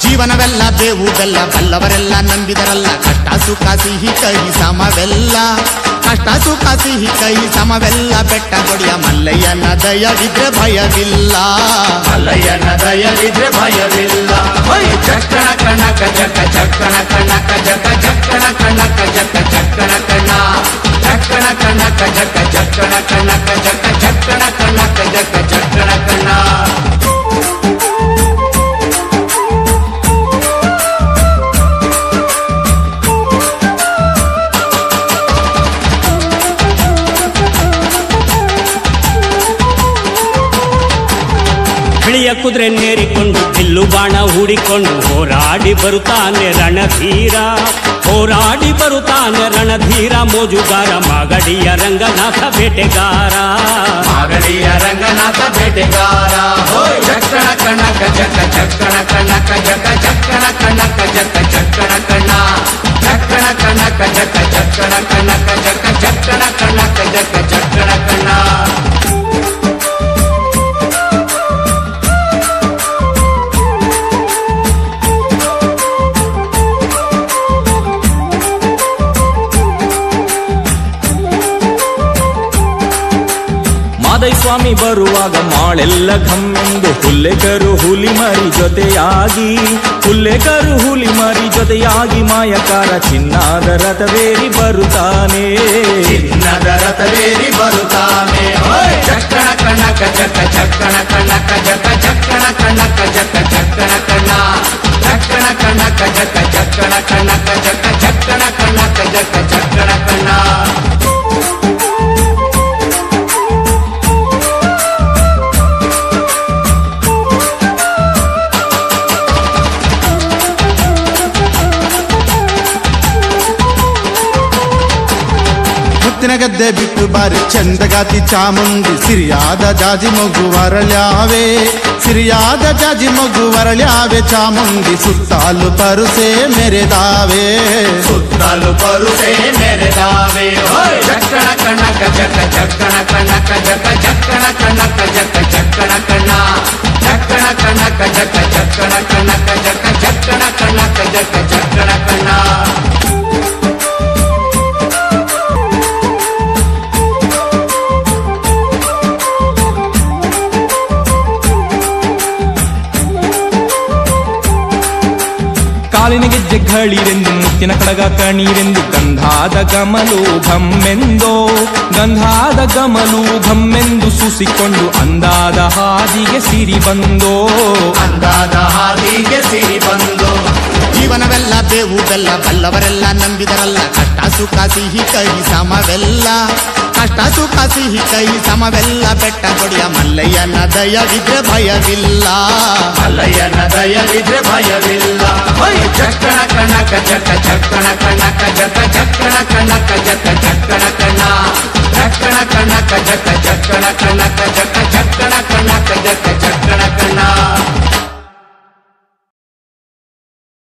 ಜೀವನವೆಲ್ಲ ಬೇವು ಬೆಲ್ಲ ಬಲ್ಲವರೆಲ್ಲ ನಂಬಿದರಲ್ಲ ಕಷ್ಟ ಸುಖ ಸಿಹಿ ಕಹಿ ಸಮವೆಲ್ಲ ಕಷ್ಟ ಸುಖ ಸಿಹಿ ಕಹಿ ಸಮವೆಲ್ಲ ಬೆಟ್ಟ ಕೊಡಿಯ ಮಲ್ಲಯ್ಯನ ದಯವಿದ್ರೆ ಭಯವಿಲ್ಲ ಮಲ್ಲಯ್ಯನ ದಯವಿದ್ರೆ ಭಯವಿಲ್ಲ ಚಕ್ಕಣ ಕಣಕ ಜಕ ಚಕ್ಕಣ ಕಣಕ ಜಕ ಚಕ್ಕಣ ಕಣಕ ಜಕ ಚಕ್ಕಣ ಕಣ ಚಕ್ಕಣ ಕಣಕ ಜಕ ಚಕ್ಕಣ ಕಣಕ ಜಕ ಚಕ್ಕಣ ಕಣಕ ಜಕ ಚಕ್ಕಣ ಕಣ ಬಿಳಿಯ ಕುದುರೆ ನೇರಿಕೊಂಡು ಬಿಲ್ಲು ಬಾಣ ಹೂಡಿಕೊಂಡು ಹೋರಾಡಿ ಬರುತ್ತಾನೆ ರಣಧೀರ ಹೋರಾಡಿ ಬರುತ್ತಾನೆ ರಣಧೀರ ಮೋಜುಗಾರ ಮಾಗಡಿಯ ರಂಗನಾಥ ಬೇಟೆಗಾರ ಮಾಗಡಿಯ ರಂಗನಾಥ ಬೇಟೆಗಾರ ಚಕ್ಕಣ ಕಣಕ ಜಕ ಚಕ್ಕಣ ಕಣಕ ಜಕ ಚಕ್ಕಣ ಕಣಕ ಜಕ ಚಕ್ಕಣ ಕಣ ಚಕ್ಕಣ ಕಣಕ ಜಕ ಚಕ್ಕಣ ಕಣಕ ಜಕ ಚಕ್ಕಣ ಕಣಕ ಜಕ ಚಕ್ಕಣ ಕಣ ಸ್ವಾಮಿ ಬರುವಾಗ ಮಾಳೆಲ್ಲ ಘಮ್ಮೆಂದು ಹುಲ್ಲೆಕರು ಹುಲಿ ಮರಿ ಜೊತೆಯಾಗಿ ಹುಲ್ಲೆಕರು ಹುಲಿ ಮರಿ ಜೊತೆಯಾಗಿ ಮಾಯಕಾರ ಚಿನ್ನದ ರಥವೇರಿ ಬರುತ್ತಾನೆ ಚಿನ್ನದ ರಥವೇರಿ ಬರುತ್ತಾನೆ ಚಕ್ಕಣ ಕಣಕ ಜಕ ಚಕ್ಕಣ ಕಣಕ ಜಕ ಚಕ್ಕಣ ಕಣಕ ಜಕ ಚಕ್ಕಣ ಕಣ ಚಕ್ಕಣ ಕಣಕ ಜಕ ಚಕ್ಕಣ ಕಣಕ ಜಕ ಚಕ್ಕಣ ಕಣಕ ಜಕ ಚಕ್ಕಣ ಕಣ ಗದ್ದೆ ಬಿಟ್ಟು ಬಾರಿ ಚಂದಗಾತಿ ಚಾಮುಂಡಿ ಸಿರಿಯಾದ ಜಾಜಿ ಮಗು ವರಳ್ಯಾವೆ ಸಿರಿಯಾದ ಜಾಜಿ ಮಗು ವರಳ್ಯಾವೆ ಚಾಮುಂಡಿ ಸುತ್ತಾಲು ಪರುಸೆ ಮೆರೆದಾವೆ ಸುತ್ತಾಲು ಪರುಸೆ ಮೆರೆದಾವೆ ಚಕ್ಕಣ ಕಣಕ ಜಕ ಚಕ್ಕಣ ಕಣಕ ಜಕ ಚಕ್ಕಣ ಕಣಕ ಜಕ ಚಕ್ಕಣ ಕಣ ಚಕ್ಕಣ ಕಣಕ ಜಕ ಚಕ್ಕಣ ಕಣಕ ಜಕ ಚಕ್ಕಣ ಕಣಕ ಜಕ ಚಕ್ಕಣ ಕಣ ಕಾಲಿನ ಗೆಜ್ಜೆ ಘಳಿರೆಂದು ಮುತ್ತಿನ ಕಡಗ ಕಣೀರೆಂದು ಗಂಧಾದ ಗಮಲು ಘಮ್ಮೆಂದೋ ಗಂಧಾದ ಗಮಲು ಘಮ್ಮೆಂದು ಸೂಸಿಕೊಂಡು ಅಂದಾದ ಹಾದಿಗೆ ಸಿರಿ ಬಂದೋ ಅಂದಾದ ಹಾದಿಗೆ ಸಿರಿ ಬಂದೋ ಜೀವನವೆಲ್ಲ ಬೇವು ಬೆಲ್ಲ ಬಲ್ಲವರೆಲ್ಲ ನಂಬಿದರಲ್ಲ ಕಷ್ಟ ಸುಖ ಸಿಹಿ ಕಹಿ ಸಮವೆಲ್ಲ ಕಷ್ಟ ಸುಖ ಸಿಹಿ ಕಹಿ ಸಮವೆಲ್ಲ ಬೆಟ್ಟ ಕೊಡಿಯ ಮಲ್ಲಯ್ಯನ ದಯವಿದ್ರೆ ಭಯವಿಲ್ಲ ಮಲ್ಲಯ್ಯನ ದಯವಿದ್ರೆ ಭಯವಿಲ್ಲ ಚಕ್ಕಣ ಕಣಕ ಜಕ ಚಕ್ಕಣ ಕಣಕ ಜಕ ಚಕ್ಕಣ ಕಣಕ ಜಕ ಚಕ್ಕಣ ಕಣ ಚಕ್ಕಣ ಕಣಕ ಜಕ ಚಕ್ಕಣ ಕಣಕ ಜಕ